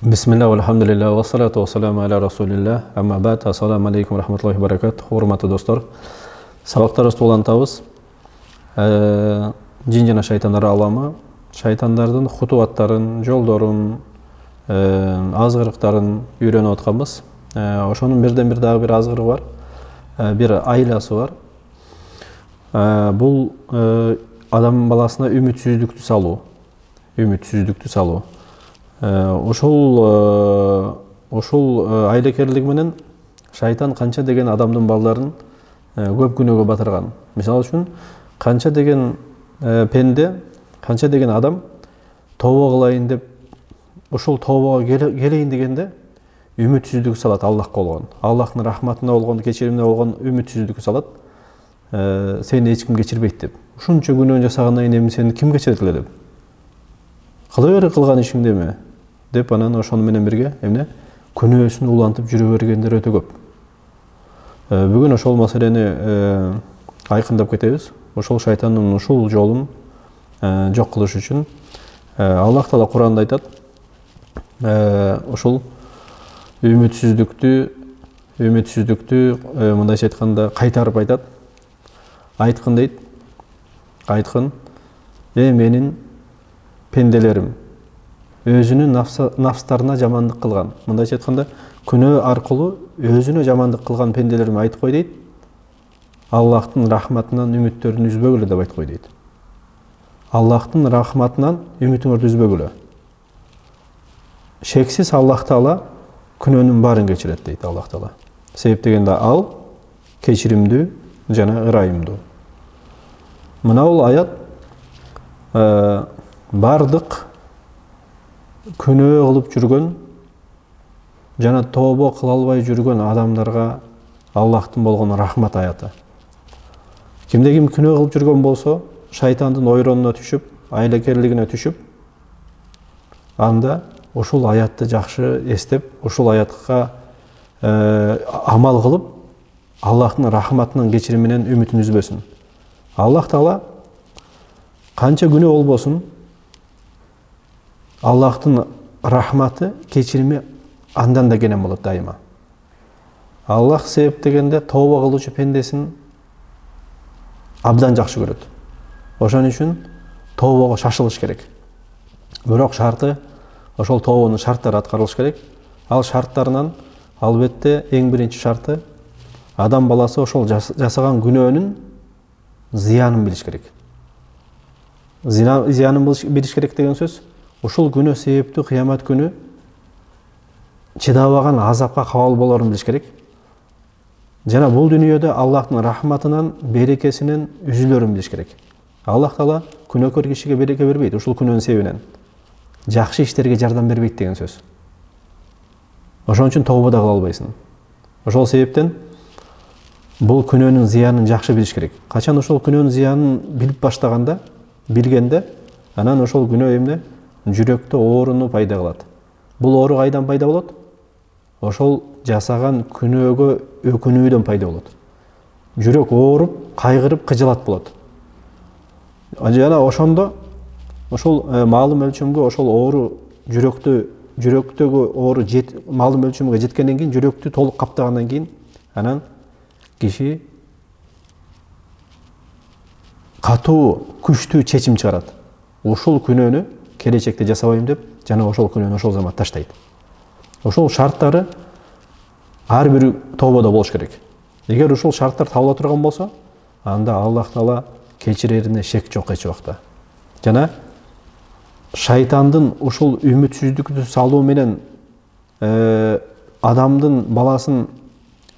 Бисмилля, алхамдулилля, вассалату вассаламу аля расулилля, амма бад, ассаламу алейкум, рахматуллахи баракат, хурматы достар. Сабақтарыбызды улантабыз. Жин жана шайтандар аламы, шайтандардын хутуаттарын, жолдорун, азгырыктарын үйрөнүп атканбыз. Ошонун бирден бир дагы бир азгырыгы бар, бир айласы бар. Бул адам баласына үмүтсүздүктү салуу. Ошол айлакерлиги менен шайтан канча деген адамдын балдарын көп күнөөгө батырган. Мисалы үчүн канча деген пенде, канча деген адам тобо кылайын деп ошол тобого келейин дегенде үмүтсүздүк салат Аллахка болгон. Аллахтын рахматына болгон, кечиримине болгон үмүтсүздүк салат. Сени эч ким кечирбейт деп. Ушунча күнөө жасагандан кийин сени ким кечирет эле деп. Кыла бер кылган ишиңди эме деп анан ошону менен бирге эмне күнөөсүн улантып жүрө бергендер өтө көп. Бүгүн ошол маселени айкындап кетебиз. Ошол шайтандын ушул жолун жок кылыш үчүн Аллах Таала Куранда айтат, ошол үмүтсүздүктү мындайча айтканда кайтарып айтат. Айткын дейт. Айткын, менин пенделерим өзүнүн нафстарына жамандык кылган. Мындайча айтканда, күнөө аркылуу өзүнө жамандык кылган пенделериме айтып кой дейт. Аллахтын рахматынан үмүттөрүн үзбөгүлө деп айтып кой дейт. Аллахтын рахматынан үмүтүңөрдү үзбөгүлө. Шексиз Аллах Таала күнөөнүн баарын кечирет дейт Аллах Таала. Себеп дегенде ал кечиримдүү жана ырайымдуу. Мына бул аят бардык күнөө кылып жүргөн жана тобо кыла албай жүргөн адамдарга Аллахтын болгон рахмат аяты. Кимде ким күнөө кылып жүргөн болсо, шайтандын ойронуна түшүп, айлакерлигине түшүп, анда ошол аятты жакшы эстеп, ошол аятка амал кылып, Аллахтын рахматынын кечириминен үмүтүн үзбөсүн. Аллах Таала канча күнөө болбосун, Аллахтын рахматы, кечирими андан да кенен болот дайыма. Аллах себеп дегенде тобо кылуучу пендесин абдан жакшы көрөт. Ошон үчүн тобого шашылыш керек. Бирок шарты, ошол тобонун шарттары аткарылыш керек. Ал шарттарынан албетте эң биринчи шарты адам баласы ошол жасаган күнөөнүн зыянын билиш керек. Зыянын билиш керек деген сөз, ушул күнөө себептүү кыямат күнү чыдабаган азапка кабыл болорун билиш керек. Жана бул дүйнөдө Аллахтын рахматынан, берекесинен үзүлөрүн билиш керек. Аллах Таала күнөөкөр кишиге береке бербейт, ушул күнөөнүн себебинен. Жакшы иштерге жардам бербейт деген сөз. Ошон үчүн тобо да кыла албайсың. Ошол себептен бул күнөөнүн зыянын жакшы билиш керек. Качан ошол күнөөнүн зыянын билип баштаганда, билгенде, анан ошол күнөө эмне? Жүрөктө ооруну пайда кылат. Бул оору кайдан пайда болот? Ошол жасаган күнөөгө өкүнүүдөн пайда болот. Жүрөк ооруп, кайгырып, кыжылат болот. Жана ошондо ошол маалым өлчөмгө ошол оору жүрөктөгү оору маалым өлчөмгө жеткенден кийин, жүрөктү толук каптагандан кийин, анан киши катуу, күчтүү чечим чыгарат. Ушул күнөөнү келечекте жасабайм деп, жана ошол күнөөнү ошол замат таштайт. Ошол шарттары ар бир тободо болуш керек. Эгер ушул шарттар табыла турган болсо, анда Аллах Таала кечирерине шек жок эч убакта. Жана шайтандын ушул үмүтсүздүктү салуу менен адамдын баласын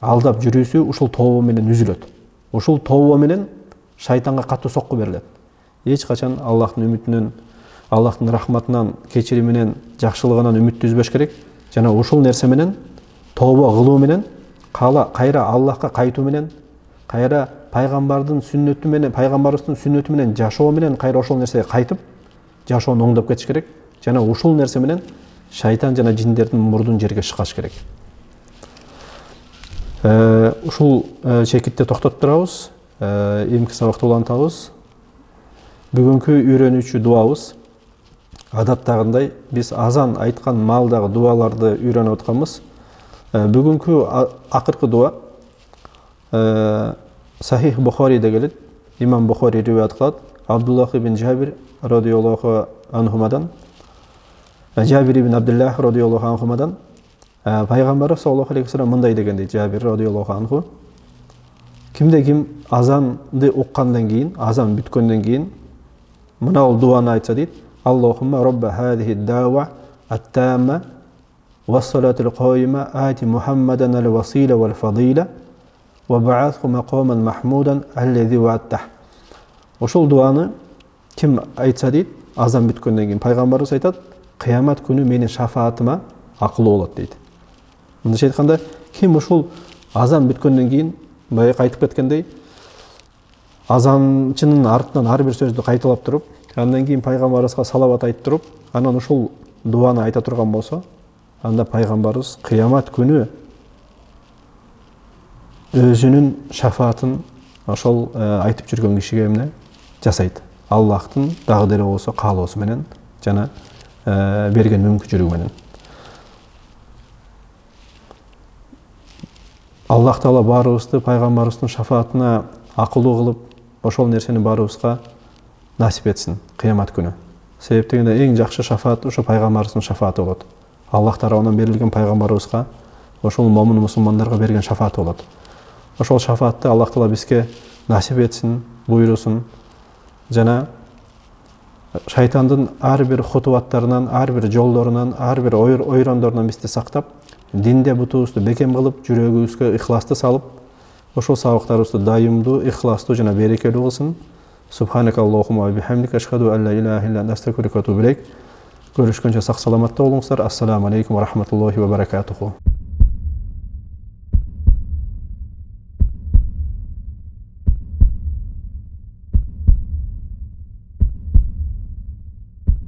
алдап жүрүүсү ушул тобо менен үзүлөт. Ушул тобо менен шайтанга катуу сокку берилет. Эч качан Аллахтын үмүтүнөн, Аллахтын рахматынан, кечириминен, жакшылыгынан үмүттү үзбөш керек. Жана ушул нерсе менен тобо кылуу менен, кайра Аллахка кайтуу менен, кайра пайгамбардын сүннөтү менен жашоо менен кайра ошол нерсеге кайтып, жашоону оңдоп кетиш керек. Жана ушул нерсе менен шайтан жана жиндердин мурдун жерге шыкаш керек. Ушул чекитте токтоп турабыз. Эмки сабакты улантабыз. Бүгүнкү үйрөнүүчү дуабыз адаттагындай биз азан айткан маалдагы дуаларды үйрөнүп атканбыз. Бүгүнкү акыркы дуа Сахих Бухариде келет. Имам Бухари риваят кылат. Абдуллах ибн Жабир радиаллаху анхумадан, Жабир ибн Абдуллах радиаллаху анхумадан пайгамбарыбыз саллаллаху алейхи вассалам мындай дегенде, Жабир радиаллаху анху: кимде ким азанды уккандан кийин, азан бүткөндөн кийин мына дуаны айтса дейт: Аллахумма робба хадихи дауа ат-тамма вас-салатул кайма ати Мухаммадан ал-васила вал-фадила ва ба'атху мақаман махмудан аллази вa'аттah. Ошол дуаны ким айтса дейт, азан бүткөндөн кийин пайгамбарыбыз айтат: кыямат күнү менин шафаатыма акылуу болот дейт. Мындайча айтканда, ким ушул азан бүткөндөн кийин баягы айтып кеткендей азанчынын артынан ар бир сөздү кайталап туруп, андан кийин пайгамбарыбызга салават айтып туруп, анан ушул дуаны айта турган болсо, анда пайгамбарыбыз кыямат күнү өзүнүн шафаатын ошол айтып жүргөн кишиге эмне жасайт. Аллахтын дагдыры болсо, каалоосу менен жана берген мүмкүнчүлүгү менен. Аллах Таала баарыбызды пайгамбарыбыздын шафаатына акылуу кылып, ошол нерсени баарыбызга насип этсин кыямат күнү. Себеп дегенде эң жакшы шафаат ошо пайгамбарыбыздын шафааты болот. Аллах тарабынан берилген пайгамбарыбызга, ошол момун мусулмандарга берген шафааты болот. Ошол шафаатты Аллах Таала бизге насип этсин, буйрусун. Жана шайтандын ар бир хутубаттарынан, ар бир жолдорунан, ар бир ойрондорунан бизди сактап, динде бутубузду бекем кылып, жүрөгүбүзгө ихласты салып, ошол сабактарыбызды дайымдуу, ихластуу жана берекелүү кылсын. Субханакаллахумма ва бихамдика ашхаду ан ла илаха илля анта астагфирука ва атубу илейк. Görüşkünce sağ salamatта болуңуздар. Ассаламу алейкум ва рахматуллахи ва баракатуху.